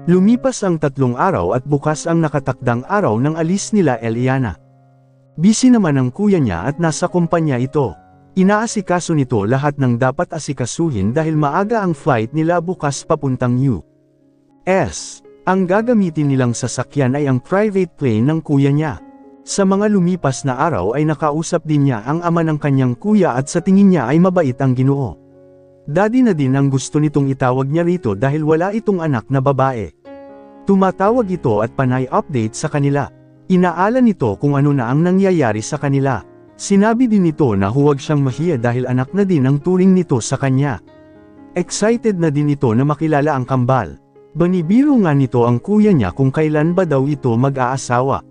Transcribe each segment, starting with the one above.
Lumipas ang 3 araw at bukas ang nakatakdang araw ng alis nila Eliana. Busy naman ang kuya niya at nasa kumpanya ito. Inaasikaso nito lahat ng dapat asikasuhin dahil maaga ang flight nila bukas papuntang US. Ang gagamitin nilang sasakyan ay ang private plane ng kuya niya. Sa mga lumipas na araw ay nakausap din niya ang ama ng kanyang kuya at sa tingin niya ay mabait ang Ginoo. Daddy na din ang gusto nitong itawag niya rito dahil wala itong anak na babae. Tumatawag ito at panay update sa kanila. Inaalan nito kung ano na ang nangyayari sa kanila. Sinabi din nito na huwag siyang mahiya dahil anak na din ang turing nito sa kanya. Excited na din ito na makilala ang kambal. Banibiro nga nito ang kuya niya kung kailan ba daw ito mag-aasawa.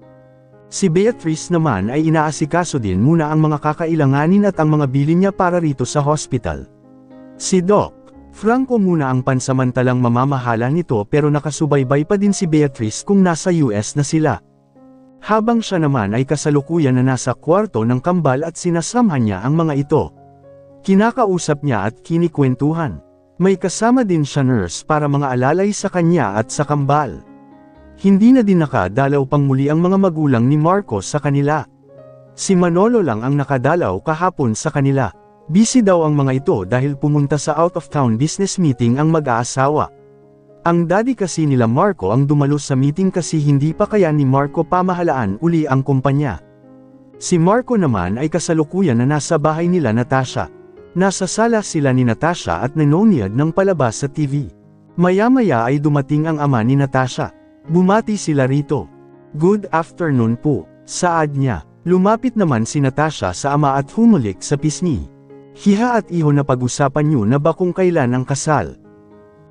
Si Beatrice naman ay inaasikaso din muna ang mga kakailanganin at ang mga bilin niya para rito sa hospital. Si Doc Franco muna ang pansamantalang mamamahala nito pero nakasubaybay pa din si Beatrice kung nasa US na sila. Habang siya naman ay kasalukuyan na nasa kwarto ng kambal at sinasamahan niya ang mga ito. Kinakausap niya at kinikwentuhan. May kasama din siya nurse para mga alalay sa kanya at sa kambal. Hindi na din nakadalaw pang muli ang mga magulang ni Marco sa kanila. Si Manolo lang ang nakadalaw kahapon sa kanila. Busy daw ang mga ito dahil pumunta sa out-of-town business meeting ang mag-aasawa. Ang daddy kasi nila Marco ang dumalo sa meeting kasi hindi pa kaya ni Marco pamahalaan uli ang kumpanya. Si Marco naman ay kasalukuyan na nasa bahay nila Natasha. Nasa sala sila ni Natasha at nanonood ng palabas sa TV. Maya-maya ay dumating ang ama ni Natasha. Bumati sila rito. "Good afternoon po," saad niya. Lumapit naman si Natasha sa ama at humulik sa pisngi. "Hiha at iho na pag-usapan niyo na ba kung kailan ang kasal?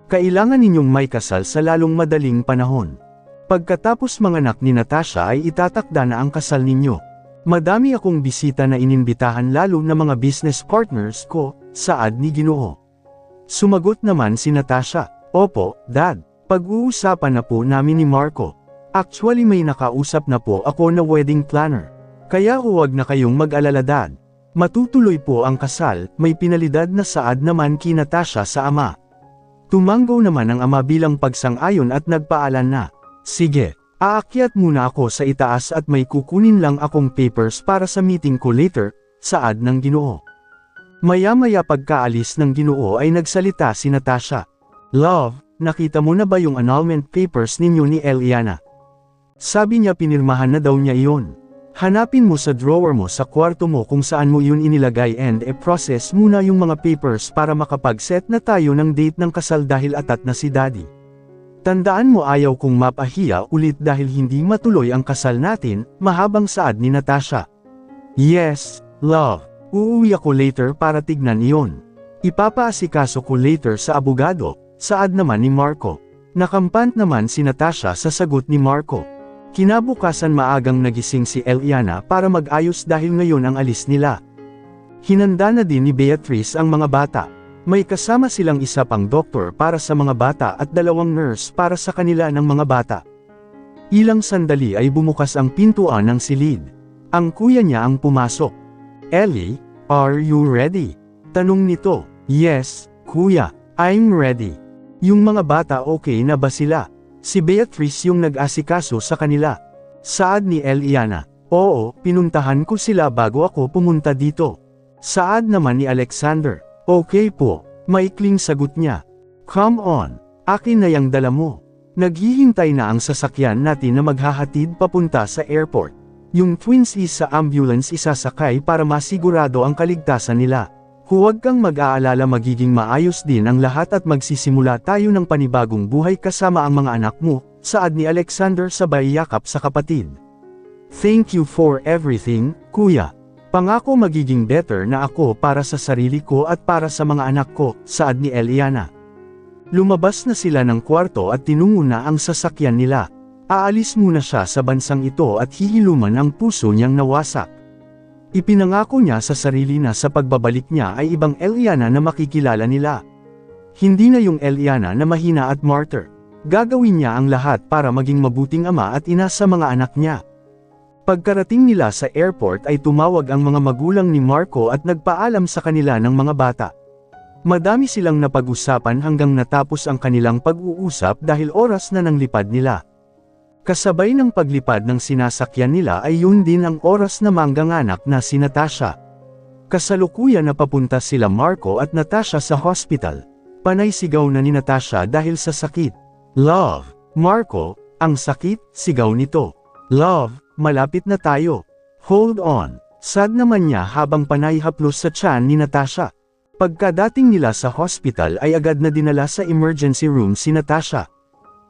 Kailangan ninyong may kasal sa lalong madaling panahon. Pagkatapos manganak ni Natasha ay itatakda na ang kasal ninyo. Madami akong bisita na inimbitahan lalo na mga business partners ko," saad ni Ginoo. Sumagot naman si Natasha, "Opo, Dad. Pag-uusapan na po namin ni Marco. Actually may nakausap na po ako na wedding planner. Kaya huwag na kayong mag-alala, Dad. Matutuloy po ang kasal," may pinalidad na saad naman kay Natasha sa ama. Tumanggaw naman ang ama bilang pagsang-ayon at nagpaalam na, "Sige, aakyat muna ako sa itaas at may kukunin lang akong papers para sa meeting ko later," saad ng Ginoo. Maya-maya pagkaalis ng Ginoo ay nagsalita si Natasha. "Love, nakita mo na ba yung annulment papers ninyo ni Eliana?" Sabi niya pinirmahan na daw niya iyon. "Hanapin mo sa drawer mo sa kwarto mo kung saan mo yun inilagay and process muna yung mga papers para makapag-set na tayo ng date ng kasal dahil atat na si Daddy. Tandaan mo ayaw kong mapahiya ulit dahil hindi matuloy ang kasal natin," mahabang saad ni Natasha. "Yes, love. Uuwi ako later para tignan iyon. Ipapaasikaso ko later sa abogado," saad naman ni Marco. Nakampant naman si Natasha sa sagot ni Marco. Kinabukasan maagang nagising si Eliana para mag-ayos dahil ngayon ang alis nila. Hinanda na din ni Beatrice ang mga bata. May kasama silang isa pang doktor para sa mga bata at 2 nurse para sa kanila ng mga bata. Ilang sandali ay bumukas ang pintuan ng silid. Ang kuya niya ang pumasok. "Ellie, are you ready?" tanong nito. "Yes, kuya, I'm ready." Yung mga bata okay na ba sila? Si Beatrice yung nag-asikaso sa kanila. Saad ni Eliana, "Oo, pinuntahan ko sila bago ako pumunta dito." Saad naman ni Alexander, "Okay po," maikling sagot niya. "Come on, akin na yang dala mo. Naghihintay na ang sasakyan natin na maghahatid papunta sa airport. Yung twins is sa ambulance isasakay para masigurado ang kaligtasan nila. Huwag kang mag-aalala magiging maayos din ang lahat at magsisimula tayo ng panibagong buhay kasama ang mga anak mo," saad ni Alexander sabay yakap sa kapatid. "Thank you for everything, kuya. Pangako magiging better na ako para sa sarili ko at para sa mga anak ko," saad ni Eliana. Lumabas na sila ng kwarto at tinungo na ang sasakyan nila. Aalis muna siya sa bansang ito at hihiluman ang puso niyang nawasak. Ipinangako niya sa sarili na sa pagbabalik niya ay ibang Eliana na makikilala nila. Hindi na yung Eliana na mahina at martyr. Gagawin niya ang lahat para maging mabuting ama at ina sa mga anak niya. Pagkarating nila sa airport ay tumawag ang mga magulang ni Marco at nagpaalam sa kanila ng mga bata. Madami silang napag-usapan hanggang natapos ang kanilang pag-uusap dahil oras na ng lipad nila. Kasabay ng paglipad ng sinasakyan nila ay yun din ang oras na mangganganak na si Natasha. Kasalukuyan na papunta sila Marco at Natasha sa hospital. Panay sigaw na ni Natasha dahil sa sakit. Love, Marco, ang sakit, sigaw nito. Love, malapit na tayo. Hold on. Sad naman niya habang panay haplos sa tiyan ni Natasha. Pagkadating nila sa hospital ay agad na dinala sa emergency room si Natasha.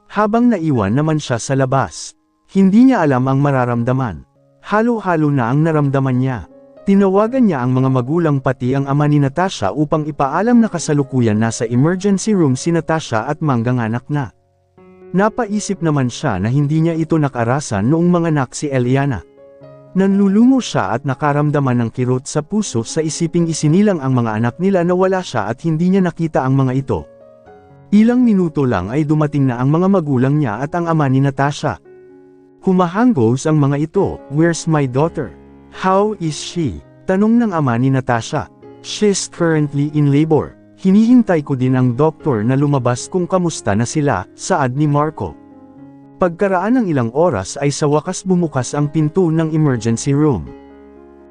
Habang naiwan naman siya sa labas. Hindi niya alam ang mararamdaman. Halo-halo na ang naramdaman niya. Tinawagan niya ang mga magulang pati ang ama ni Natasha upang ipaalam na kasalukuyan nasa emergency room si Natasha at mangganganak na. Napaisip naman siya na hindi niya ito nakarasan noong manganak si Eliana. Nanlulumo siya at nakaramdaman ng kirot sa puso sa isiping isinilang ang mga anak nila na wala siya at hindi niya nakita ang mga ito. Ilang minuto lang ay dumating na ang mga magulang niya at ang ama ni Natasha. Humahanggos ang mga ito, "Where's my daughter? How is she?" Tanong ng ama ni Natasha. "She's currently in labor. Hinihintay ko din ang doktor na lumabas kung kamusta na sila," saad ni Marco. Pagkaraan ng ilang oras ay sa wakas bumukas ang pinto ng emergency room.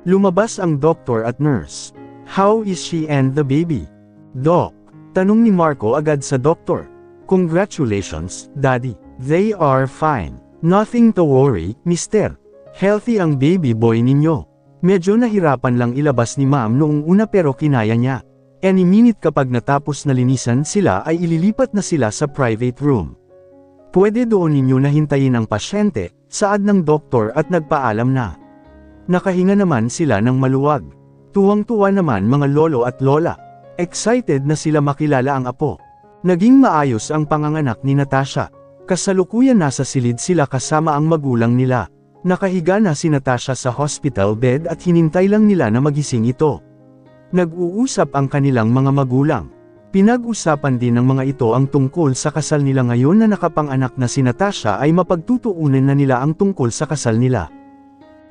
Lumabas ang doktor at nurse. "How is she and the baby?" "Doc," tanong ni Marco agad sa doktor. "Congratulations, Daddy. They are fine. Nothing to worry, Mister. Healthy ang baby boy ninyo." Medyo nahirapan lang ilabas ni Ma'am noong una pero kinaya niya. Any minute kapag natapos na linisan sila ay ililipat na sila sa private room. "Pwede doon ninyo na hintayin ang pasyente," saad ng doktor at nagpaalam na. Nakahinga naman sila ng maluwag. Tuwang-tuwa naman mga lolo at lola. Excited na sila makilala ang apo. Naging maayos ang panganganak ni Natasha. Kasalukuyan nasa silid sila kasama ang magulang nila. Nakahiga na si Natasha sa hospital bed at hinintay lang nila na magising ito. Nag-uusap ang kanilang mga magulang. Pinag-usapan din ng mga ito ang tungkol sa kasal nila ngayon na nakapanganak na si Natasha ay mapagtutuunan na nila ang tungkol sa kasal nila.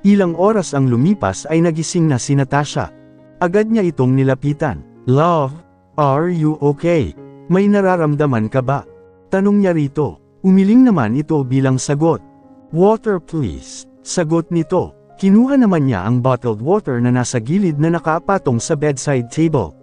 Ilang oras ang lumipas ay nagising na si Natasha. Agad niya itong nilapitan. "Love, are you okay? May nararamdaman ka ba?" Tanong niya rito. Umiling naman ito bilang sagot. "Water please," sagot nito. Kinuha naman niya ang bottled water na nasa gilid na nakapatong sa bedside table.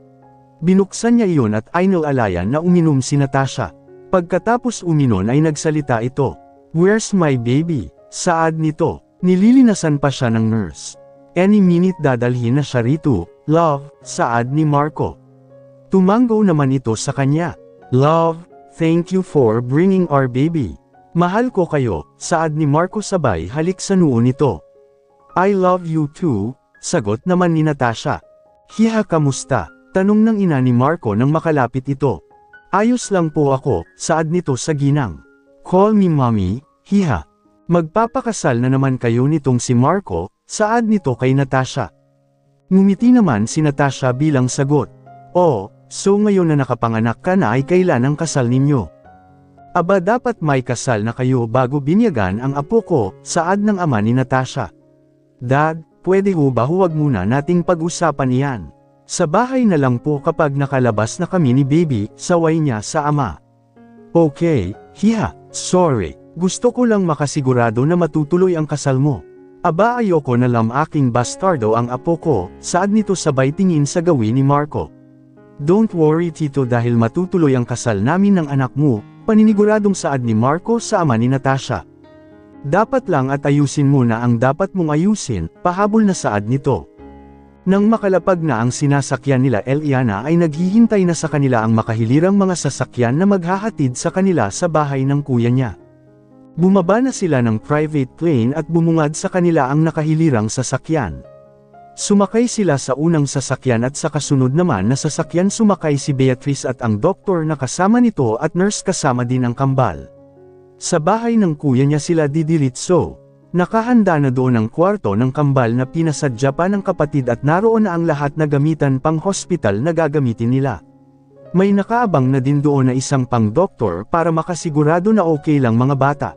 Binuksan niya iyon at inilalayan na uminom si Natasha. Pagkatapos uminom ay nagsalita ito. "Where's my baby?" saad nito. Nililinasan pa siya ng nurse. "Any minute dadalhin na siya rito, love," saad ni Marco. Tumango naman ito sa kanya. "Love, thank you for bringing our baby. Mahal ko kayo," saad ni Marco sabay halik sa noo nito. "I love you too," sagot naman ni Natasha. "Hiha, kamusta?" tanong ng ina ni Marco nang makalapit ito. "Ayos lang po ako," saad nito sa ginang. "Call me mommy, hiha." "Magpapakasal na naman kayo nitong si Marco," saad nito kay Natasha. Ngumiti naman si Natasha bilang sagot. "Oh, so ngayon na nakapanganak ka na ay kailan ang kasal ninyo?" "Aba, dapat may kasal na kayo bago binyagan ang apo ko," saad ng ama ni Natasha. "Dad, pwede ho ba huwag muna nating pag-usapan iyan? Sa bahay na lang po kapag nakalabas na kami ni baby," saway niya sa ama. "Okay, hiha, sorry. Gusto ko lang makasigurado na matutuloy ang kasal mo." "Aba, ayoko na lang aking bastardo ang apo ko," saad nito sabay tingin sa gawin ni Marco. "Don't worry tito, dahil matutuloy ang kasal namin ng anak mo," paniniguradong saad ni Marco sa ama ni Natasha. "Dapat lang at ayusin mo na ang dapat mong ayusin," pahabol na saad nito. Nang makalapag na ang sinasakyan nila Eliana ay naghihintay na sa kanila ang makahilirang mga sasakyan na maghahatid sa kanila sa bahay ng kuya niya. Bumaba na sila ng private plane at bumungad sa kanila ang nakahilirang sasakyan. Sumakay sila sa unang sasakyan at sa kasunod naman na sasakyan sumakay si Beatrice at ang doktor na kasama nito at nurse kasama din ang kambal. Sa bahay ng kuya niya sila didiritso. Nakahanda na doon ang kwarto ng kambal na pinasadya pa ng kapatid at naroon na ang lahat na gamitan pang hospital na gagamitin nila. May nakaabang na din doon na isang pang-doktor para makasigurado na okay lang mga bata.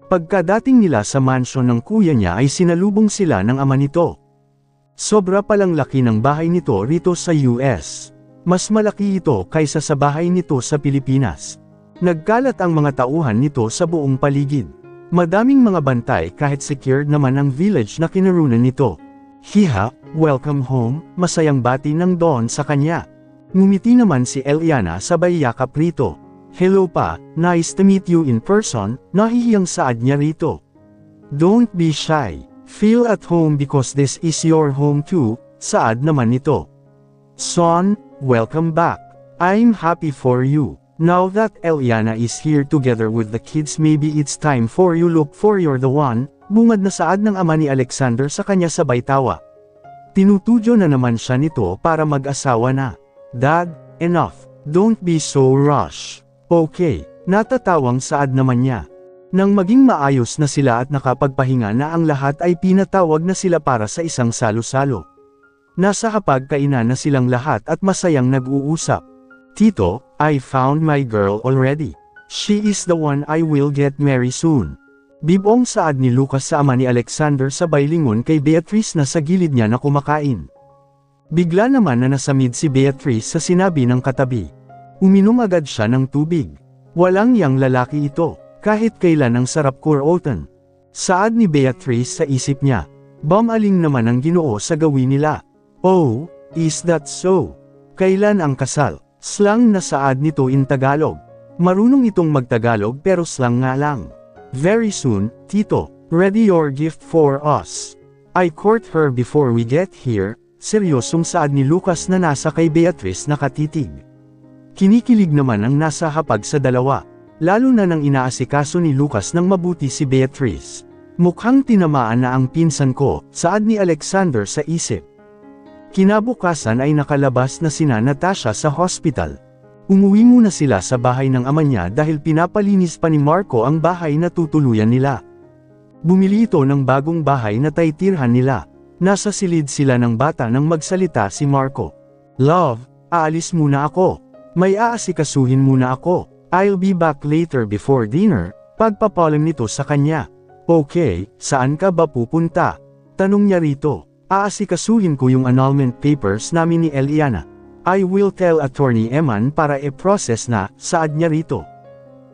Pagkadating nila sa mansyon ng kuya niya ay sinalubong sila ng ama nito. Sobra palang laki ng bahay nito rito sa US. Mas malaki ito kaysa sa bahay nito sa Pilipinas. Nagkalat ang mga tauhan nito sa buong paligid. Madaming mga bantay kahit secured naman ang village na kinarunan nito. Hiha, welcome home, masayang bati ng Dawn sa kanya. Ngumiti naman si Eliana sabay yakap rito. Hello pa, nice to meet you in person, nahihiyang saad niya rito. Don't be shy, feel at home because this is your home too, saad naman nito. Son, welcome back. I'm happy for you. Now that Eliana is here together with the kids, maybe it's time for you look for you're the one, bungad na saad ng ama ni Alexander sa kanya sabay tawa. Tinutudyo na naman siya nito para mag-asawa na. Dad, enough, don't be so rush. Okay, natatawang saad naman niya. Nang maging maayos na sila at nakapagpahinga na ang lahat ay pinatawag na sila para sa isang salo-salo. Nasa hapagkainan na silang lahat at masayang nag-uusap. Tito, I found my girl already. She is the one I will get marry soon. Bibong saad ni Lucas sa ama ni Alexander sabay lingon kay Beatrice na sa gilid niya na kumakain. Bigla naman na nasamid si Beatrice sa sinabi ng katabi. Uminom agad siya ng tubig. Walang yang lalaki ito, kahit kailan ang sarap kurotan. Saad ni Beatrice sa isip niya. Bamaling naman ang Ginoo sa gawin nila. Oh, is that so? Kailan ang kasal? Slang na saad nito in Tagalog. Marunong itong magtagalog pero slang nga lang. Very soon, Tito, ready your gift for us. I court her before we get here. Seryosong saad ni Lucas na nasa kay Beatrice nakatitig. Kinikilig naman ang nasa hapag sa dalawa, lalo na nang inaasikaso ni Lucas ng mabuti si Beatrice. Mukhang tinamaan na ang pinsan ko, saad ni Alexander sa isip. Kinabukasan ay nakalabas na sina Natasha sa hospital. Umuwi muna sila sa bahay ng ama niya dahil pinapalinis pa ni Marco ang bahay na tutuluyan nila. Bumili ito ng bagong bahay na taytirhan nila. Nasa silid sila ng bata nang magsalita si Marco. Love, aalis muna ako. May aasikasuhin muna ako. I'll be back later before dinner, pagpapalam nito sa kanya. Okay, saan ka ba pupunta? Tanong niya rito. Aasikasuhin ko yung annulment papers namin ni Eliana. I will tell Attorney Eman para i-process na, saad niya rito.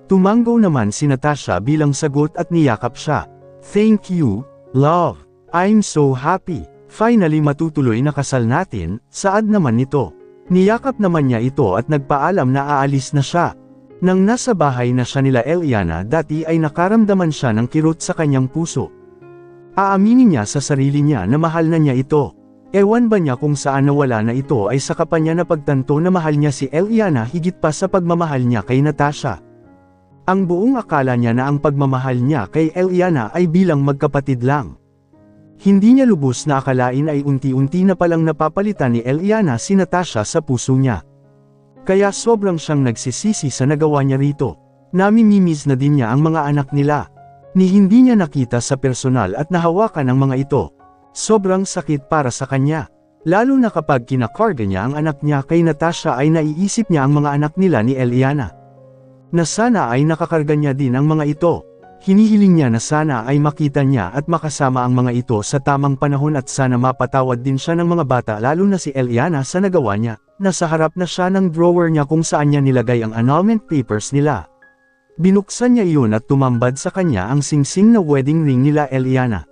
Tumanggo naman si Natasha bilang sagot at niyakap siya. Thank you, love. I'm so happy. Finally matutuloy na kasal natin, saad naman nito. Niyakap naman niya ito at nagpaalam na aalis na siya. Nang nasa bahay na siya nila Eliana dati ay nakaramdaman siya ng kirot sa kanyang puso. Aaminin niya sa sarili niya na mahal na niya ito. Ewan ba niya kung saan nawala na ito ay saka pa niya napagtanto na mahal niya si Eliana higit pa sa pagmamahal niya kay Natasha. Ang buong akala niya na ang pagmamahal niya kay Eliana ay bilang magkapatid lang. Hindi niya lubos na akalain ay unti-unti na palang napapalitan ni Eliana si Natasha sa puso niya. Kaya sobrang siyang nagsisisi sa nagawa niya rito. Namimimiss na din niya ang mga anak nila. Ni hindi niya nakita sa personal at nahawakan ang mga ito. Sobrang sakit para sa kanya. Lalo na kapag kinakarga niya ang anak niya kay Natasha ay naiisip niya ang mga anak nila ni Eliana. Na sana ay nakakarga niya din ang mga ito. Hinihiling niya na sana ay makita niya at makasama ang mga ito sa tamang panahon at sana mapatawad din siya ng mga bata lalo na si Eliana sa nagawa niya. Nasa harap na siya ng drawer niya kung saan niya nilagay ang annulment papers nila. Binuksan niya iyon at tumambad sa kanya ang singsing na wedding ring nila Eliana.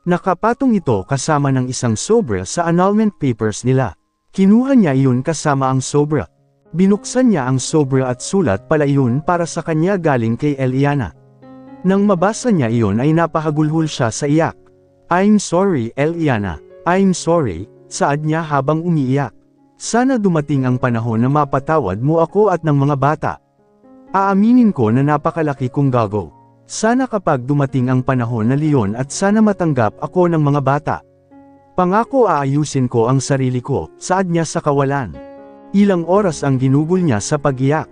Nakapatong ito kasama ng isang sobra sa annulment papers nila. Kinuha niya iyon kasama ang sobra. Binuksan niya ang sobra at sulat pala iyon para sa kanya galing kay Eliana. Nang mabasa niya iyon ay napahagulhol siya sa iyak. I'm sorry Eliana, I'm sorry, saad niya habang umiiyak. Sana dumating ang panahon na mapatawad mo ako at ng mga bata. Aaminin ko na napakalaki kong gago. Sana kapag dumating ang panahon na leon at sana matanggap ako ng mga bata. Pangako aayusin ko ang sarili ko, saad niya sa kawalan. Ilang oras ang ginugol niya sa pag-iyak.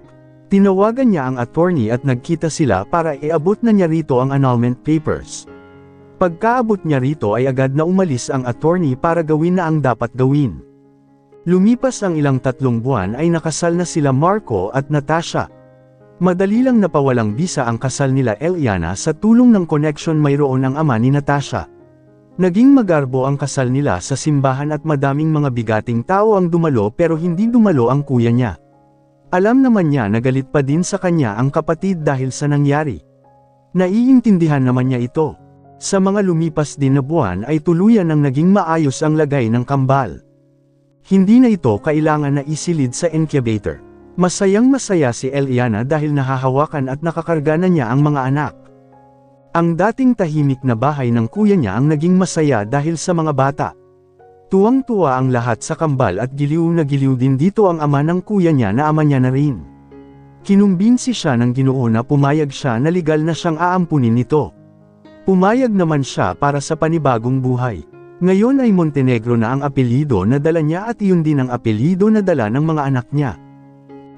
Tinawagan niya ang attorney at nagkita sila para iabot na niya rito ang annulment papers. Pagkaabot niya rito ay agad na umalis ang attorney para gawin na ang dapat gawin. Lumipas ang ilang 3 buwan ay nakasal na sila Marco at Natasha. Madali lang napawalang bisa ang kasal nila Eliana sa tulong ng connection mayroon ang ama ni Natasha. Naging magarbo ang kasal nila sa simbahan at madaming mga bigating tao ang dumalo pero hindi dumalo ang kuya niya. Alam naman niya na galit pa din sa kanya ang kapatid dahil sa nangyari. Naiintindihan naman niya ito. Sa mga lumipas din na buwan ay tuluyan ang naging maayos ang lagay ng kambal. Hindi na ito kailangan na isilid sa incubator. Masayang masaya si Eliana dahil nahahawakan at nakakarga na niya ang mga anak. Ang dating tahimik na bahay ng kuya niya ang naging masaya dahil sa mga bata. Tuwang-tuwa ang lahat sa kambal at giliw na giliw din dito ang ama ng kuya niya na ama niya na rin. Kinumbinsi siya ng Ginoo na pumayag siya na legal na siyang aampunin nito. Pumayag naman siya para sa panibagong buhay. Ngayon ay Montenegro na ang apelyido na dala niya at iyon din ang apelyido na dala ng mga anak niya.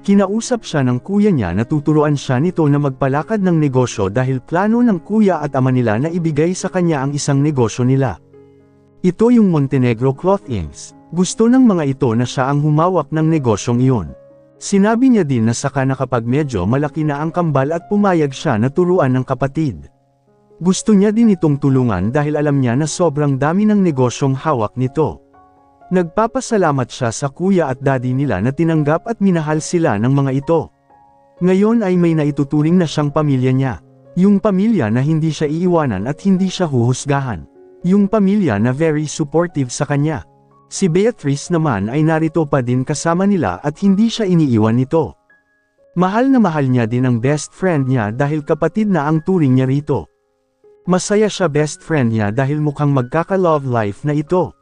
Kinausap siya ng kuya niya na tuturuan siya nito na magpalakad ng negosyo dahil plano ng kuya at ama nila na ibigay sa kanya ang isang negosyo nila. Ito yung Montenegro Clothings. Gusto ng mga ito na siya ang humawak ng negosyong iyon. Sinabi niya din na saka na kapag medyo malaki na ang kambal at pumayag siya na turuan ng kapatid. Gusto niya din itong tulungan dahil alam niya na sobrang dami ng negosyong hawak nito. Nagpapasalamat siya sa kuya at daddy nila na tinanggap at minahal sila ng mga ito. Ngayon ay may naituturing na siyang pamilya niya. Yung pamilya na hindi siya iiwanan at hindi siya huhusgahan. Yung pamilya na very supportive sa kanya. Si Beatrice naman ay narito pa din kasama nila at hindi siya iniiwan nito. Mahal na mahal niya din ang best friend niya dahil kapatid na ang turing niya rito. Masaya siya best friend niya dahil mukhang magkaka-love life na ito.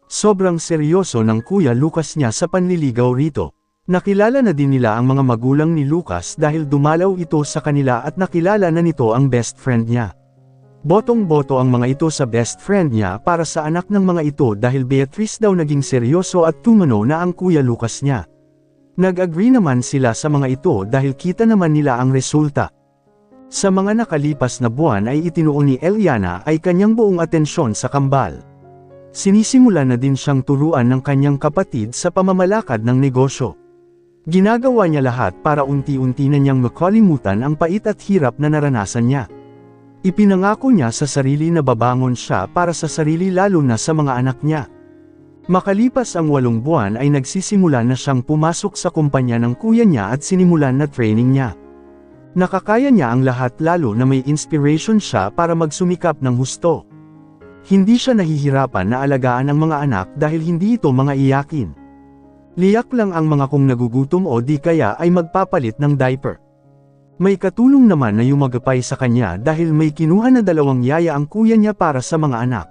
Sobrang seryoso ng Kuya Lucas niya sa panliligaw rito. Nakilala na din nila ang mga magulang ni Lucas dahil dumalaw ito sa kanila at nakilala na nito ang best friend niya. Botong-boto ang mga ito sa best friend niya para sa anak ng mga ito dahil Beatrice daw naging seryoso at tumano na ang Kuya Lucas niya. Nag-agree naman sila sa mga ito dahil kita naman nila ang resulta. Sa mga nakalipas na buwan ay itinuon ni Eliana ay kanyang buong atensyon sa kambal. Sinisimula na din siyang turuan ng kanyang kapatid sa pamamalakad ng negosyo. Ginagawa niya lahat para unti-unti na niyang makalimutan ang pait at hirap na naranasan niya. Ipinangako niya sa sarili na babangon siya para sa sarili lalo na sa mga anak niya. Makalipas ang 8 buwan ay nagsisimula na siyang pumasok sa kumpanya ng kuya niya at sinimulan na training niya. Nakakaya niya ang lahat lalo na may inspiration siya para magsumikap ng husto. Hindi siya nahihirapan na alagaan ang mga anak dahil hindi ito mga iyakin. Liyak lang ang mga kung nagugutom o di kaya ay magpapalit ng diaper. May katulong naman na yumagapay sa kanya dahil may kinuha na 2 yaya ang kuya niya para sa mga anak.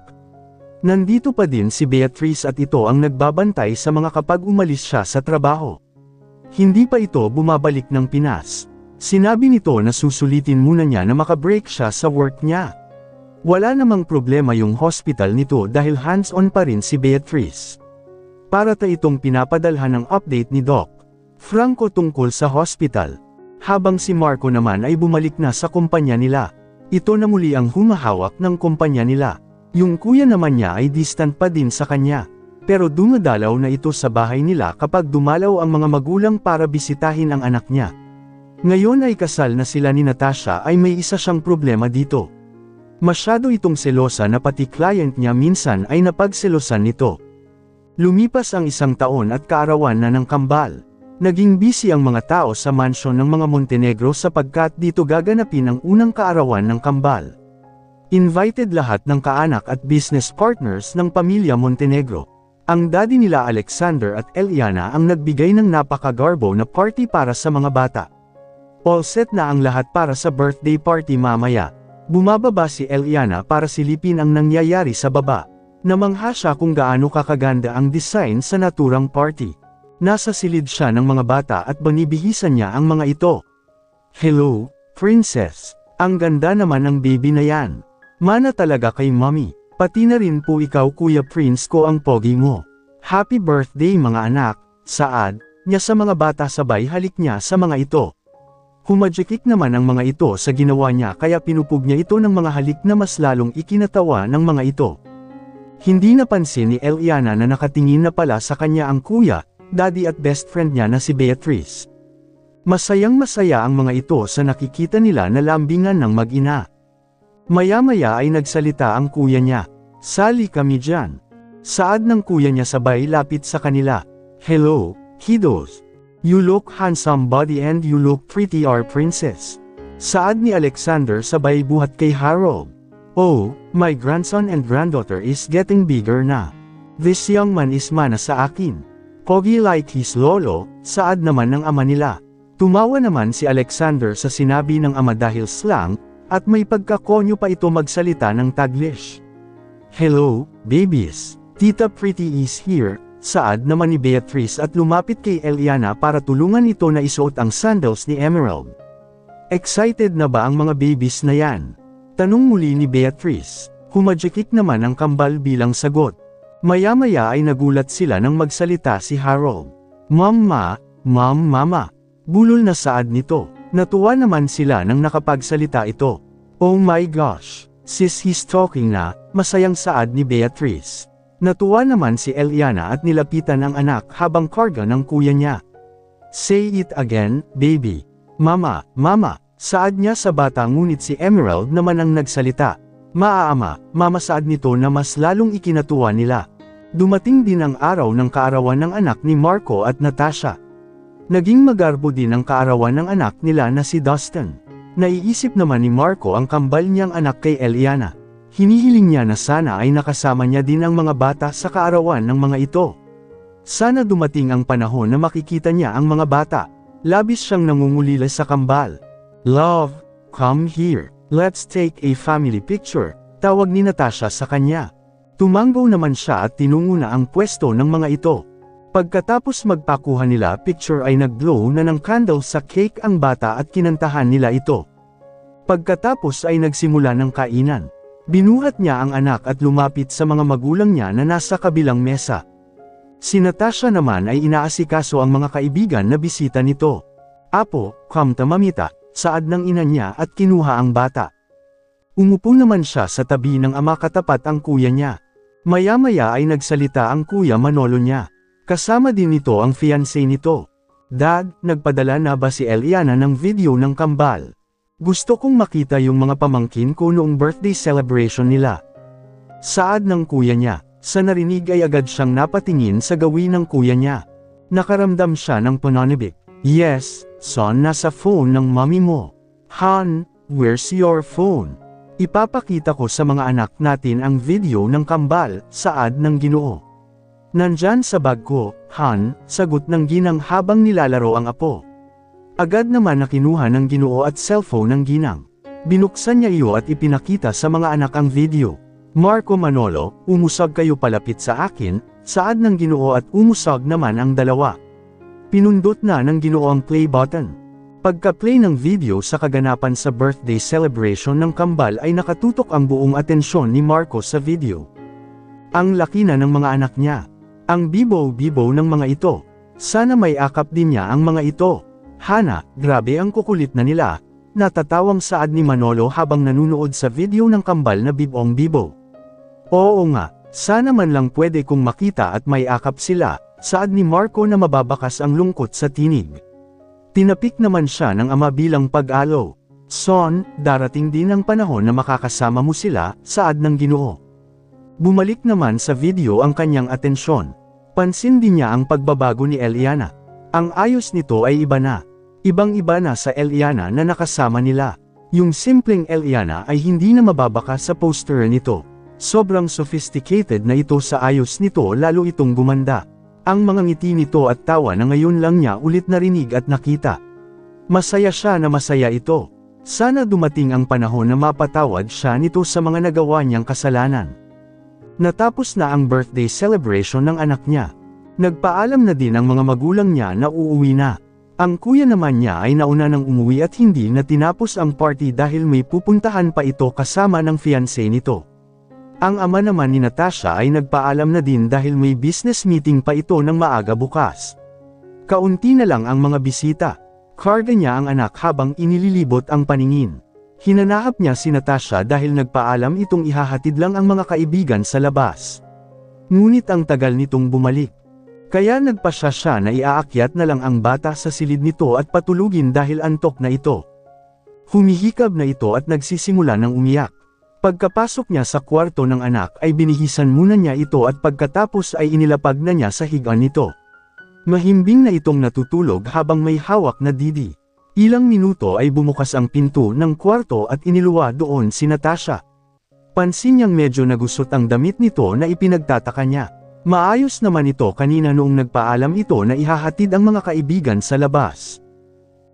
Nandito pa din si Beatrice at ito ang nagbabantay sa mga kapag umalis siya sa trabaho. Hindi pa ito bumabalik ng Pinas. Sinabi nito na susulitin muna niya na makabreak siya sa work niya. Wala namang problema yung hospital nito dahil hands-on pa rin si Beatrice. Para itong pinapadalhan ng update ni Doc Franco tungkol sa hospital. Habang si Marco naman ay bumalik na sa kumpanya nila. Ito na muli ang humahawak ng kumpanya nila. Yung kuya naman niya ay distant pa din sa kanya. Pero dumadalaw na ito sa bahay nila kapag dumalaw ang mga magulang para bisitahin ang anak niya. Ngayon ay kasal na sila ni Natasha ay may isa siyang problema dito. Masyado itong selosa na pati client niya minsan ay napagselosan nito. Lumipas ang 1 taon at kaarawan na ng kambal. Naging busy ang mga tao sa mansyon ng mga Montenegro sapagkat dito gaganapin ang unang kaarawan ng kambal. Invited lahat ng kaanak at business partners ng pamilya Montenegro. Ang daddy nila Alexander at Eliana ang nagbigay ng napakagarbo na party para sa mga bata. All set na ang lahat para sa birthday party mamaya. Bumababa si Eliana para silipin ang nangyayari sa baba. Namangha siya kung gaano kakaganda ang design sa naturang party. Nasa silid siya ng mga bata at banibihisan niya ang mga ito. Hello, princess. Ang ganda naman ng baby na yan. Mana talaga kay mommy. Pati na rin po ikaw kuya prince ko ang pogi mo. Happy birthday mga anak, saad niya sa mga bata sabay halik niya sa mga ito. Humadjikik naman ang mga ito sa ginawa niya kaya pinupog niya ito ng mga halik na mas lalong ikinatawa ng mga ito. Hindi napansin ni Eliana na nakatingin na pala sa kanya ang kuya, daddy at best friend niya na si Beatrice. Masayang masaya ang mga ito sa nakikita nila na lambingan ng mag-ina. Maya-maya ay nagsalita ang kuya niya. Sali kami dyan. Saad ng kuya niya sabay lapit sa kanila. Hello, kiddos. You look handsome buddy and you look pretty our princess. Saad ni Alexander sabay buhat kay Harold. Oh, my grandson and granddaughter is getting bigger na. This young man is mana sa akin. Pogi like his lolo, saad naman ng ama nila. Tumawa naman si Alexander sa sinabi ng ama dahil slang, at may pagkakonyo pa ito magsalita ng Taglish. Hello, babies. Tita Pretty is here, saad naman ni Beatrice at lumapit kay Eliana para tulungan ito na isuot ang sandals ni Emerald. Excited na ba ang mga babies na yan? Tanong muli ni Beatrice. Humajikik naman ang kambal bilang sagot. Maya-maya ay nagulat sila nang magsalita si Harold. Mama. Bulol na saad nito. Natuwa naman sila nang nakapagsalita ito. Oh my gosh. Sis he's talking na, masayang saad ni Beatrice. Natuwa naman si Eliana at nilapitan ang anak habang karga ng kuya niya. Say it again, baby. Mama, saad niya sa bata ngunit si Emerald naman ang nagsalita. Maaama, mama saad nito na mas lalong ikinatuwa nila. Dumating din ang araw ng kaarawan ng anak ni Marco at Natasha. Naging magarbo din ang kaarawan ng anak nila na si Dustin. Naiisip naman ni Marco ang kambal niyang anak kay Eliana. Hinihiling niya na sana ay nakasama niya din ang mga bata sa kaarawan ng mga ito. Sana dumating ang panahon na makikita niya ang mga bata. Labis siyang nangungulila sa kambal. Love, come here. Let's take a family picture, tawag ni Natasha sa kanya. Tumanggaw naman siya at tinungo na ang pwesto ng mga ito. Pagkatapos magpakuha nila picture ay nag-blow na ng candle sa cake ang bata at kinantahan nila ito. Pagkatapos ay nagsimula ng kainan. Binuhat niya ang anak at lumapit sa mga magulang niya na nasa kabilang mesa. Si Natasha naman ay inaasikaso ang mga kaibigan na bisita nito. Apo, kamta mamita, saad ng ina niya at kinuha ang bata. Umupo naman siya sa tabi ng ama katapat ang kuya niya. Maya-maya ay nagsalita ang kuya Manolo niya. Kasama din nito ang fiancé nito. Dad, nagpadala na ba si Eliana ng video ng kambal? Gusto kong makita yung mga pamangkin ko noong birthday celebration nila. Saad ng kuya niya. Sa narinig ay agad siyang napatingin sa gawin ng kuya niya. Nakaramdam siya ng pananibik. Yes, son, nasa phone ng mami mo. Han, where's your phone? Ipapakita ko sa mga anak natin ang video ng kambal, saad ng Ginoo. Nandyan sa bag ko, Han, sagot ng ginang habang nilalaro ang apo. Agad naman na kinuha ng Ginoo at cellphone ng ginang. Binuksan niya iyo at ipinakita sa mga anak ang video. Marco Manolo, umusag kayo palapit sa akin, saad ng Ginoo at umusag naman ang dalawa. Pinundot na ng Ginoo ang play button. Pagka-play ng video sa kaganapan sa birthday celebration ng kambal ay nakatutok ang buong atensyon ni Marco sa video. Ang laki na ng mga anak niya. Ang bibo-bibo ng mga ito. Sana may akap din niya ang mga ito. Hana, grabe ang kukulit na nila. Natatawang saad ni Manolo habang nanunood sa video ng kambal na bibong-bibo. Oo nga, sana man lang pwede kong makita at may akap sila, saad ni Marco na mababakas ang lungkot sa tinig. Tinapik naman siya ng ama bilang pag-alo. Son, darating din ang panahon na makakasama mo sila, saad ng Ginoo. Bumalik naman sa video ang kanyang atensyon. Pansin din niya ang pagbabago ni Eliana. Ang ayos nito ay iba na. Ibang-iba na sa Eliana na nakasama nila. Yung simpleng Eliana ay hindi na mababaka sa poster nito. Sobrang sophisticated na ito sa ayos nito lalo itong gumanda. Ang mga ngiti nito at tawa na ngayon lang niya ulit narinig at nakita. Masaya siya na masaya ito. Sana dumating ang panahon na mapatawad siya nito sa mga nagawa niyang kasalanan. Natapos na ang birthday celebration ng anak niya. Nagpaalam na din ang mga magulang niya na uuwi na. Ang kuya naman niya ay nauna nang umuwi at hindi na tinapos ang party dahil may pupuntahan pa ito kasama ng fiancé nito. Ang ama naman ni Natasha ay nagpaalam na din dahil may business meeting pa ito ng maaga bukas. Kaunti na lang ang mga bisita. Karga niya ang anak habang inililibot ang paningin. Hinanahap niya si Natasha dahil nagpaalam itong ihahatid lang ang mga kaibigan sa labas. Ngunit ang tagal nitong bumalik. Kaya nagpasya siya na iaakyat na lang ang bata sa silid nito at patulugin dahil antok na ito. Humihikab na ito at nagsisimula ng umiyak. Pagkapasok niya sa kwarto ng anak ay binihisan muna niya ito at pagkatapos ay inilapag na niya sa higaan nito. Mahimbing na itong natutulog habang may hawak na didi. Ilang minuto ay bumukas ang pinto ng kwarto at iniluwa doon si Natasha. Pansin niyang medyo nagusot ang damit nito na ipinagtataka niya. Maayos naman ito kanina noong nagpaalam ito na ihahatid ang mga kaibigan sa labas.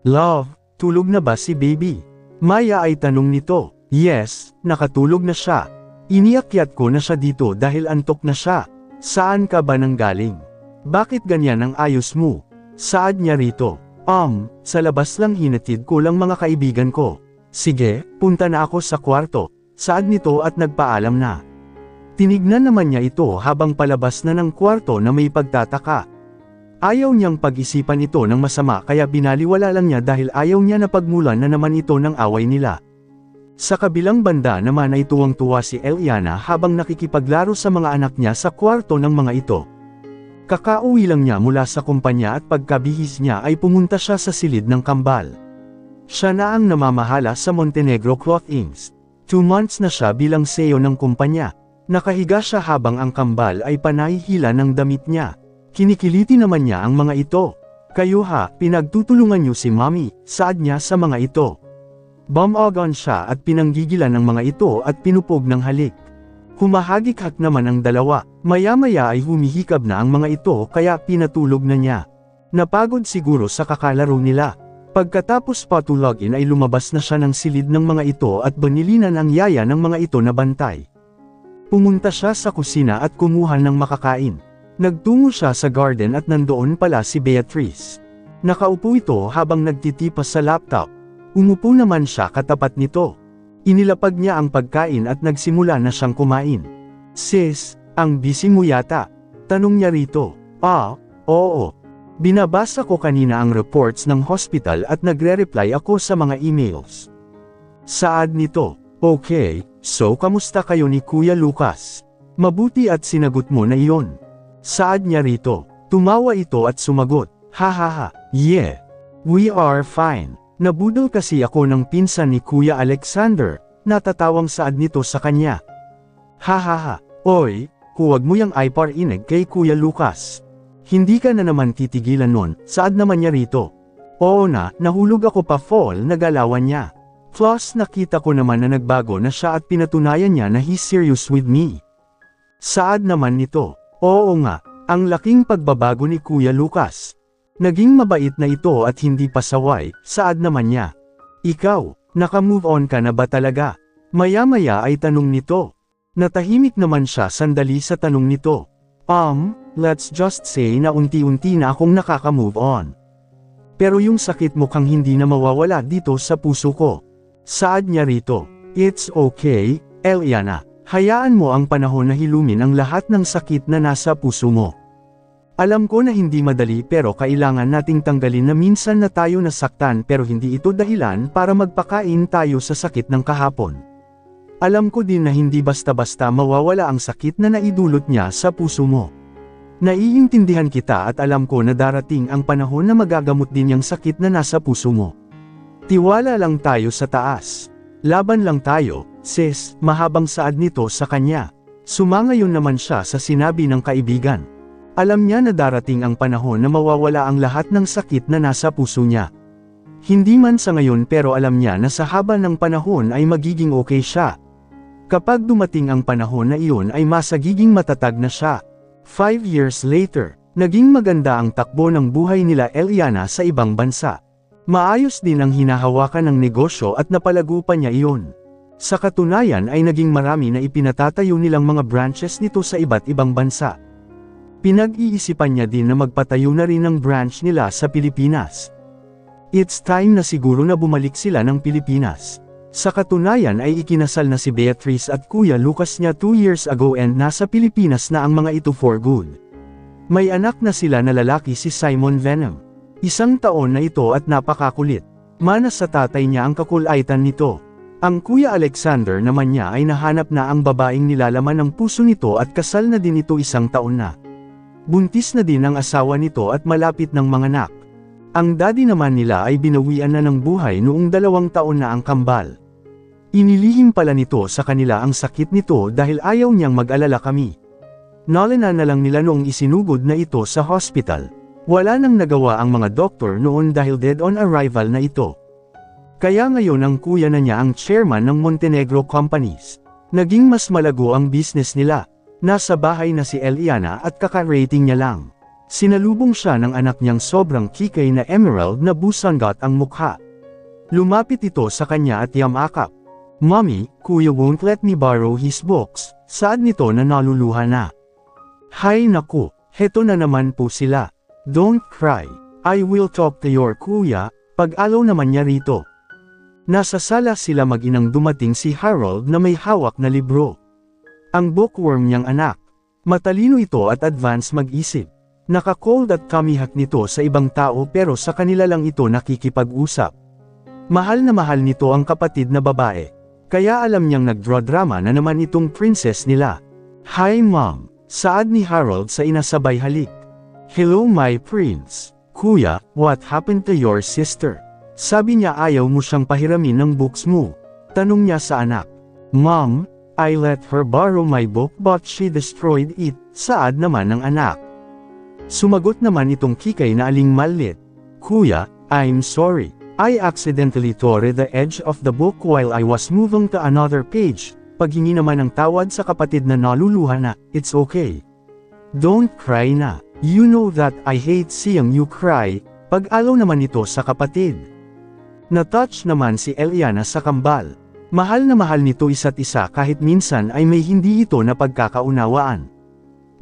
Love, tulog na ba si baby? Maya ay tanong nito. Yes, nakatulog na siya. Iniakyat ko na siya dito dahil antok na siya. Saan ka ba nanggaling? Bakit ganyan ang ayos mo? Saad niya rito. Sa labas lang hinatid ko lang mga kaibigan ko. Sige, punta na ako sa kwarto. Saad nito at nagpaalam na. Tinignan naman niya ito habang palabas na ng kwarto na may pagtataka. Ayaw niyang pag-isipan ito ng masama kaya binaliwala lang niya dahil ayaw niya na pagmulan na naman ito ng away nila. Sa kabilang banda naman ay tuwang-tuwa si Eliana habang nakikipaglaro sa mga anak niya sa kwarto ng mga ito. Kakauwi lang niya mula sa kumpanya at pagkabihis niya ay pumunta siya sa silid ng kambal. Siya na ang namamahala sa Montenegro Clothings. 2 months na siya bilang CEO ng kumpanya. Nakahiga siya habang ang kambal ay panahihila ng damit niya. Kinikiliti naman niya ang mga ito. Kayo ha, pinagtutulungan niyo si Mommy, saad niya sa mga ito. Bumagon siya at pinanggigilan ng mga ito at pinupog ng halik. Humahagik-hak naman ang dalawa, maya-maya ay humihikab na ang mga ito kaya pinatulog na niya. Napagod siguro sa kakalaro nila. Pagkatapos patulogin ay lumabas na siya ng silid ng mga ito at banilinan ang yaya ng mga ito na bantay. Pumunta siya sa kusina at kumuha ng makakain. Nagtungo siya sa garden at nandoon pala si Beatrice. Nakaupo ito habang nagtitipas sa laptop. Umupo naman siya katapat nito. Inilapag niya ang pagkain at nagsimula na siyang kumain. Sis, ang busy mo yata? Tanong niya rito. Oo. Binabasa ko kanina ang reports ng hospital at nagre-reply ako sa mga emails. Saad nito. Okay, so kamusta kayo ni Kuya Lucas? Mabuti at sinagot mo na iyon. Saad niya rito. Tumawa ito at sumagot. Hahaha, yeah. We are fine. Nabudol kasi ako ng pinsan ni Kuya Alexander, natatawang saad nito sa kanya. Hahaha, oy, huwag mo yang iparinig kay Kuya Lucas. Hindi ka na naman titigilan nun, saad naman niya rito. Oo na, nahulog ako pa fall na galawan niya. Plus nakita ko naman na nagbago na siya at pinatunayan niya na he's serious with me. Saad naman nito, oo nga, ang laking pagbabago ni Kuya Lucas. Naging mabait na ito at hindi pasaway, saad naman niya. Ikaw, naka-move on ka na ba talaga? Maya-maya ay tanong nito. Natahimik naman siya sandali sa tanong nito. Let's just say na unti-unti na akong nakaka-move on. Pero yung sakit mukhang hindi na mawawala dito sa puso ko. Saad niya rito. It's okay, Eliana. Hayaan mo ang panahon na hilumin ang lahat ng sakit na nasa puso mo. Alam ko na hindi madali pero kailangan nating tanggalin na minsan na tayo nasaktan pero hindi ito dahilan para magpakain tayo sa sakit ng kahapon. Alam ko din na hindi basta-basta mawawala ang sakit na naidulot niya sa puso mo. Naiintindihan kita at alam ko na darating ang panahon na magagamot din yung sakit na nasa puso mo. Tiwala lang tayo sa taas. Laban lang tayo, sis, mahabang saad nito sa kanya. Sumangayon naman siya sa sinabi ng kaibigan. Alam niya na darating ang panahon na mawawala ang lahat ng sakit na nasa puso niya. Hindi man sa ngayon pero alam niya na sa haba ng panahon ay magiging okay siya. Kapag dumating ang panahon na iyon ay masagiging matatag na siya. 5 years later, naging maganda ang takbo ng buhay nila Eliana sa ibang bansa. Maayos din ang hinahawakan ng negosyo at napalago pa niya iyon. Sa katunayan ay naging marami na ipinatatayo nilang mga branches nito sa iba't ibang bansa. Pinag-iisipan niya din na magpatayo na rin ng branch nila sa Pilipinas. It's time na siguro na bumalik sila ng Pilipinas. Sa katunayan ay ikinasal na si Beatrice at Kuya Lucas niya 2 years ago and nasa Pilipinas na ang mga ito for good. May anak na sila na lalaki si Simon Venom. 1 taon na ito at napakakulit. Manas sa tatay niya ang kakulaitan nito. Ang Kuya Alexander naman niya ay nahanap na ang babaeng nilalaman ng puso nito at kasal na din ito 1 taon na. Buntis na din ang asawa nito at malapit ng manganak. Ang daddy naman nila ay binawian na ng buhay noong 2 taon na ang kambal. Inilihim pala nito sa kanila ang sakit nito dahil ayaw niyang mag-alala kami. Nalena na lang nila noong isinugod na ito sa hospital. Wala nang nagawa ang mga doktor noon dahil dead on arrival na ito. Kaya ngayon ang kuya na niya ang chairman ng Montenegro Companies. Naging mas malago ang business nila. Nasa bahay na si Eliana at kaka-rating niya lang. Sinalubong siya ng anak niyang sobrang kikay na Emerald na busangat ang mukha. Lumapit ito sa kanya at yamakap. "Mommy, kuya won't let me borrow his books." Saad nito na naluluha na. "Hay naku, heto na naman po sila. Don't cry. I will talk to your kuya." Pag-alaw naman niya rito. Nasa sala sila mag-inang dumating si Harold na may hawak na libro. Ang bookworm niyang anak. Matalino ito at advance mag-isip. Naka-cold at kamihak nito sa ibang tao pero sa kanila lang ito nakikipag-usap. Mahal na mahal nito ang kapatid na babae. Kaya alam niyang nagdradrama na naman itong princess nila. "Hi mom," saad ni Harold sa inasabay halik. "Hello my prince." "Kuya, what happened to your sister?" Sabi niya ayaw mo siyang pahiramin ng books mo. Tanong niya sa anak. "Mom, I let her borrow my book but she destroyed it." Saad naman ng anak. Sumagot naman itong kikay na aling malit. "Kuya, I'm sorry. I accidentally tore the edge of the book while I was moving to another page." Paghingi naman ng tawad sa kapatid na naluluha na, "It's okay. Don't cry na. You know that I hate seeing you cry." Pag-alaw naman ito sa kapatid. Na-touch naman si Eliana sa kambal. Mahal na mahal nito isa't isa kahit minsan ay may hindi ito na pagkakaunawaan.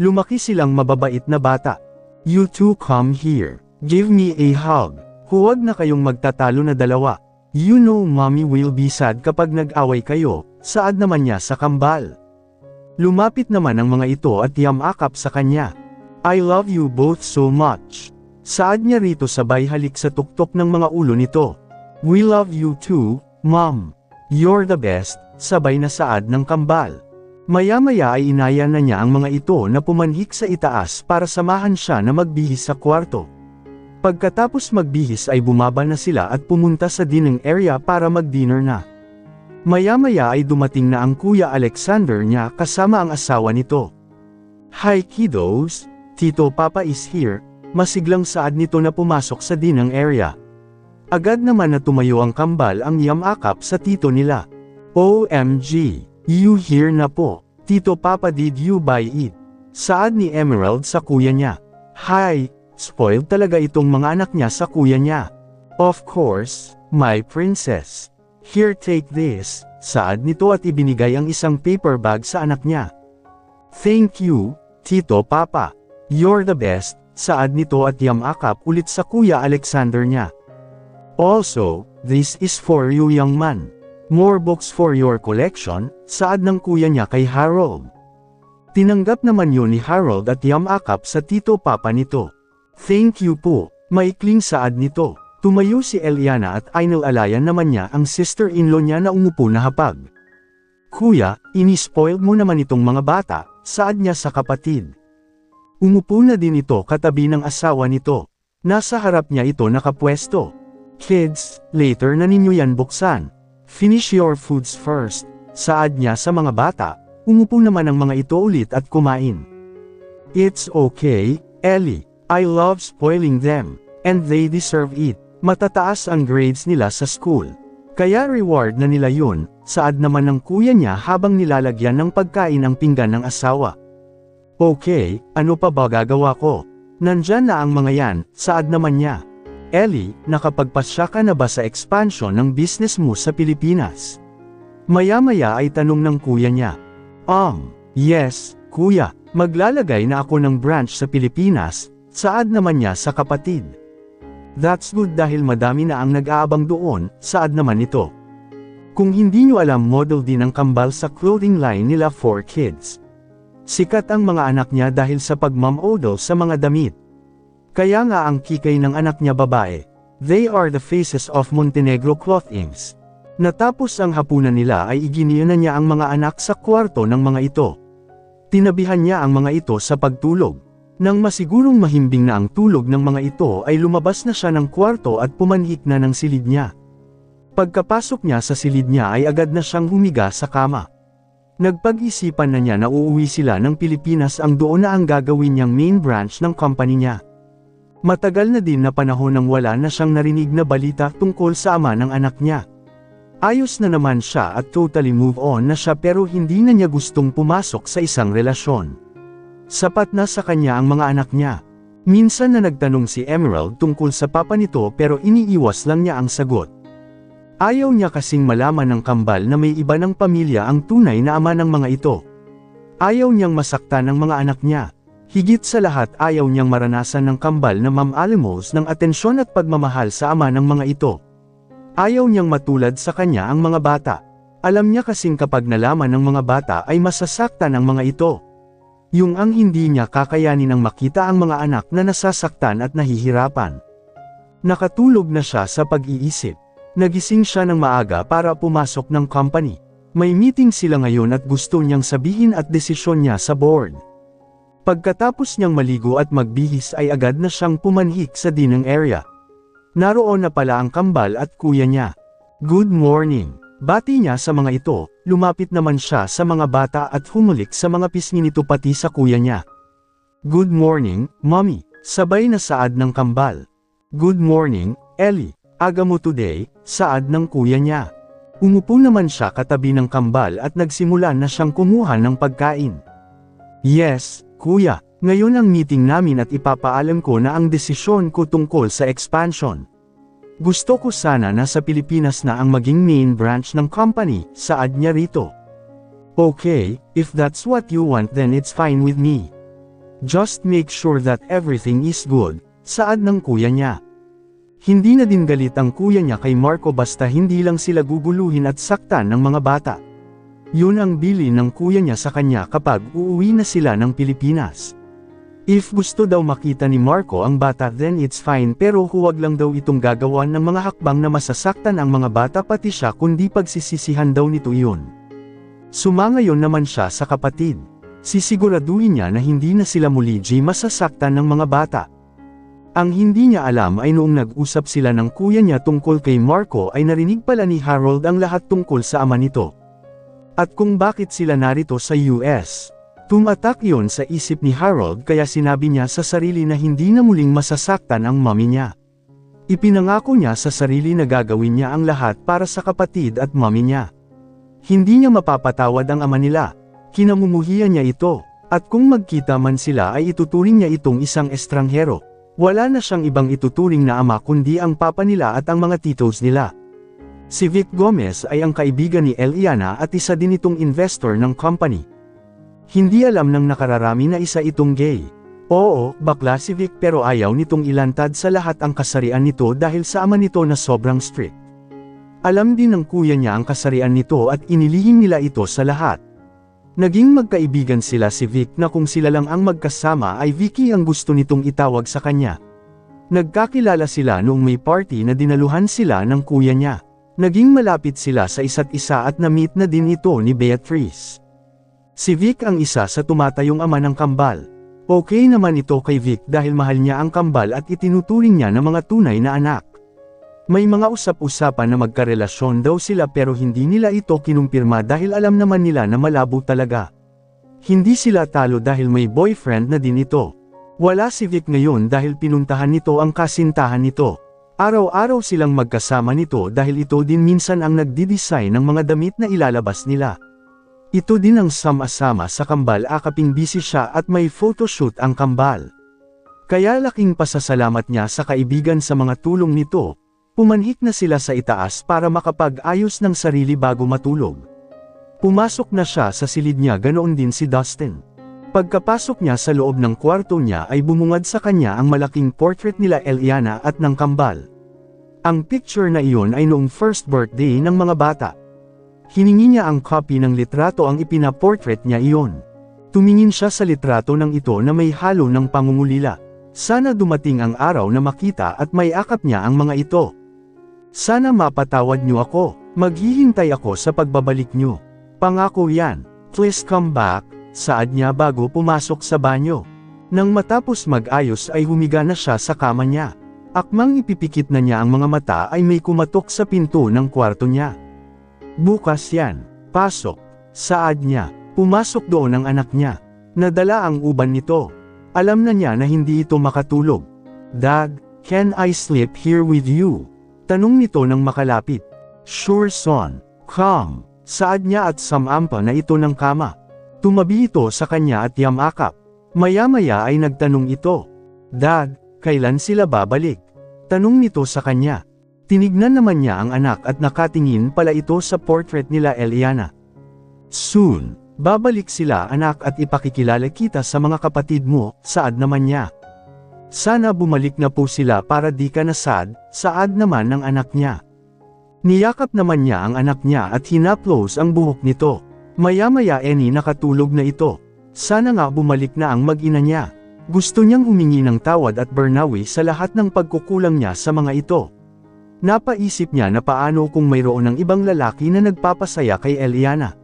Lumaki silang mababait na bata. "You two come here. Give me a hug. Huwag na kayong magtatalo na dalawa. You know mommy will be sad kapag nag-away kayo." Saad naman niya sa kambal. Lumapit naman ang mga ito at yamakap sa kanya. "I love you both so much." Saad niya rito sabay halik sa tuktok ng mga ulo nito. "We love you too, mom. You're the best." Sabay na saad ng kambal. Maya-maya ay inaya na niya ang mga ito na pumanhik sa itaas para samahan siya na magbihis sa kwarto. Pagkatapos magbihis ay bumaba na sila at pumunta sa dining area para mag-dinner na. Maya-maya ay dumating na ang kuya Alexander niya kasama ang asawa nito. "Hi kiddos, Tito Papa is here." Masiglang saad nito na pumasok sa dining area. Agad naman na tumayo ang kambal ang yamakap sa tito nila. "OMG, you here na po. Tito Papa did you buy it?" Saad ni Emerald sa kuya niya. "Hi. Spoiled talaga itong mga anak niya sa kuya niya." "Of course, my princess. Here take this." Saad nito at ibinigay ang isang paper bag sa anak niya. "Thank you, Tito Papa. You're the best." Saad nito at yamakap ulit sa kuya Alexander niya. "Also, this is for you young man. More books for your collection." Saad ng kuya niya kay Harold. Tinanggap naman yun ni Harold at yamakap sa Tito Papa nito. "Thank you po." Maikling saad nito. Tumayo si Eliana at inalalayan naman niya ang sister-in-law niya na umupo na hapag. "Kuya, inispoiled mo naman itong mga bata." Saad niya sa kapatid. Umupo na din ito katabi ng asawa nito. Nasa harap niya ito nakapwesto. "Kids, later na ninyo yan buksan. Finish your foods first." Saad niya sa mga bata. Umupo naman ang mga ito ulit at kumain. "It's okay, Ellie. I love spoiling them. And they deserve it. Matataas ang grades nila sa school. Kaya reward na nila yun." Saad naman ng kuya niya habang nilalagyan ng pagkain ang pinggan ng asawa. "Okay, ano pa ba gagawa ko? Nandyan na ang mga yan." Saad naman niya. "Ellie, nakapagpasya ka na ba sa expansion ng business mo sa Pilipinas?" Maya-maya ay tanong ng kuya niya. Yes, kuya. Maglalagay na ako ng branch sa Pilipinas." Saad naman niya sa kapatid. "That's good dahil madami na ang nag-aabang doon." Saad naman ito. Kung hindi nyo alam, model din ang kambal sa clothing line nila for kids. Sikat ang mga anak niya dahil sa pagmamodel sa mga damit. Kaya nga ang kikay ng anak niya babae. They are the faces of Montenegro Clothings. Natapos ang hapunan nila ay iginiya na niya ang mga anak sa kwarto ng mga ito. Tinabihan niya ang mga ito sa pagtulog. Nang masigurong mahimbing na ang tulog ng mga ito ay lumabas na siya ng kwarto at pumanhik na ng silid niya. Pagkapasok niya sa silid niya ay agad na siyang humiga sa kama. Nagpag-isipan na niya na uuwi sila ng Pilipinas ang doon na ang gagawin niyang main branch ng company niya. Matagal na din na panahon nang wala na siyang narinig na balita tungkol sa ama ng anak niya. Ayos na naman siya at totally move on na siya pero hindi na niya gustong pumasok sa isang relasyon. Sapat na sa kanya ang mga anak niya. Minsan na nagtanong si Emerald tungkol sa papa nito pero iniiwas lang niya ang sagot. Ayaw niya kasing malaman ng kambal na may iba ng pamilya ang tunay na ama ng mga ito. Ayaw niyang masaktan ng mga anak niya. Higit sa lahat ayaw niyang maranasan ng kambal na mamalimos ng atensyon at pagmamahal sa ama ng mga ito. Ayaw niyang matulad sa kanya ang mga bata. Alam niya kasing kapag nalaman ng mga bata ay masasaktan ang mga ito. Yung ang hindi niya kakayanin ang makita ang mga anak na nasasaktan at nahihirapan. Nakatulog na siya sa pag-iisip. Nagising siya ng maaga para pumasok ng company. May meeting sila ngayon at gusto niyang sabihin at desisyon niya sa board. Pagkatapos niyang maligo at magbihis ay agad na siyang pumanhik sa dining area. Naroon na pala ang kambal at kuya niya. Good morning. Bati niya sa mga ito, lumapit naman siya sa mga bata at humulik sa mga pisngi nito pati sa kuya niya. Good morning, mommy. Sabay na saad ng kambal. Good morning, Ellie. Aga mo today, saad ng kuya niya. Umupo naman siya katabi ng kambal at nagsimula na siyang kumuha ng pagkain. Yes, kuya, ngayon ang meeting namin at ipapaalam ko na ang desisyon ko tungkol sa expansion. Gusto ko sana na sa Pilipinas na ang maging main branch ng company, saad niya rito. Okay, if that's what you want then it's fine with me. Just make sure that everything is good, saad ng kuya niya. Hindi na din galit ang kuya niya kay Marco basta hindi lang sila guguluhin at saktan ng mga bata. Yun ang bilin ng kuya niya sa kanya kapag uuwi na sila ng Pilipinas. If gusto daw makita ni Marco ang bata then it's fine pero huwag lang daw itong gagawan ng mga hakbang na masasaktan ang mga bata pati siya kundi pagsisisihan daw nito yun. Sumangayon naman siya sa kapatid. Sisiguraduhin niya na hindi na sila muli masasaktan ng mga bata. Ang hindi niya alam ay noong nag-usap sila ng kuya niya tungkol kay Marco ay narinig pala ni Harold ang lahat tungkol sa ama nito. At kung bakit sila narito sa US. Tumatak yon sa isip ni Harold kaya sinabi niya sa sarili na hindi na muling masasaktan ang mami niya. Ipinangako niya sa sarili na gagawin niya ang lahat para sa kapatid at mami niya. Hindi niya mapapatawad ang ama nila. Kinamumuhian niya ito. At kung magkita man sila ay ituturing niya itong isang estranghero. Wala na siyang ibang ituturing na ama kundi ang papa nila at ang mga titos nila. Si Vic Gomez ay ang kaibigan ni Eliana at isa din itong investor ng company. Hindi alam ng nakararami na isa itong gay. Oo, bakla si Vic pero ayaw nitong ilantad sa lahat ang kasarian nito dahil sa ama nito na sobrang strict. Alam din ng kuya niya ang kasarian nito at inilihim nila ito sa lahat. Naging magkaibigan sila si Vic na kung sila lang ang magkasama ay Vicky ang gusto nitong itawag sa kanya. Nagkakilala sila noong may party na dinaluhan sila ng kuya niya. Naging malapit sila sa isa't isa at na-meet na din ito ni Beatrice. Si Vic ang isa sa tumatayong ama ng kambal. Okay naman ito kay Vic dahil mahal niya ang kambal at itinuturing niya na mga tunay na anak. May mga usap-usapan na magkarelasyon daw sila pero hindi nila ito kinumpirma dahil alam naman nila na malabo talaga. Hindi sila talo dahil may boyfriend na din ito. Wala si Vic ngayon dahil pinuntahan nito ang kasintahan nito. Araw-araw silang magkasama nito dahil ito din minsan ang nagdi-design ng mga damit na ilalabas nila. Ito din ang sama-sama sa kambal akaping busy siya at may photoshoot ang kambal. Kaya laking pasasalamat niya sa kaibigan sa mga tulong nito. Pumanhik na sila sa itaas para makapag-ayos ng sarili bago matulog. Pumasok na siya sa silid niya ganoon din si Dustin. Pagkapasok niya sa loob ng kwarto niya ay bumungad sa kanya ang malaking portrait nila Eliana at ng kambal. Ang picture na iyon ay noong first birthday ng mga bata. Hiningi niya ang copy ng litrato ang ipinaportrait niya iyon. Tumingin siya sa litrato ng ito na may halo ng pangungulila. Sana dumating ang araw na makita at may akap niya ang mga ito. Sana mapatawad niyo ako, maghihintay ako sa pagbabalik niyo. Pangako yan, please come back, saad niya bago pumasok sa banyo. Nang matapos mag-ayos ay humiga na siya sa kama niya. Akmang ipipikit na niya ang mga mata ay may kumatok sa pinto ng kwarto niya. Bukas yan. Pasok. Saad niya. Pumasok doon ang anak niya. Nadala ang uban nito. Alam na niya na hindi ito makatulog. Dad, can I sleep here with you? Tanong nito nang makalapit. Sure son. Come. Saad niya at samampa na ito ng kama. Tumabi ito sa kanya at yamakap. Maya-maya ay nagtanong ito. Dad, kailan sila babalik? Tanong nito sa kanya. Tinignan naman niya ang anak at nakatingin pala ito sa portrait nila Eliana. Soon, babalik sila anak at ipakikilala kita sa mga kapatid mo, saad naman niya. Sana bumalik na po sila para di ka nasad, saad naman ng anak niya. Niyakap naman niya ang anak niya at hinaplos ang buhok nito. Maya-maya nakatulog na ito. Sana nga bumalik na ang mag-ina niya. Gusto niyang humingi ng tawad at bernawi sa lahat ng pagkukulang niya sa mga ito. Napaisip niya na paano kung mayroon ng ibang lalaki na nagpapasaya kay Eliana.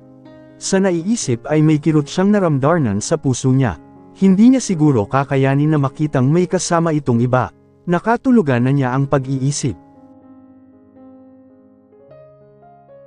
Sa naiisip ay may kirot siyang naramdaman sa puso niya. Hindi niya siguro kakayanin na makitang may kasama itong iba. Nakatulugan na niya ang pag-iisip.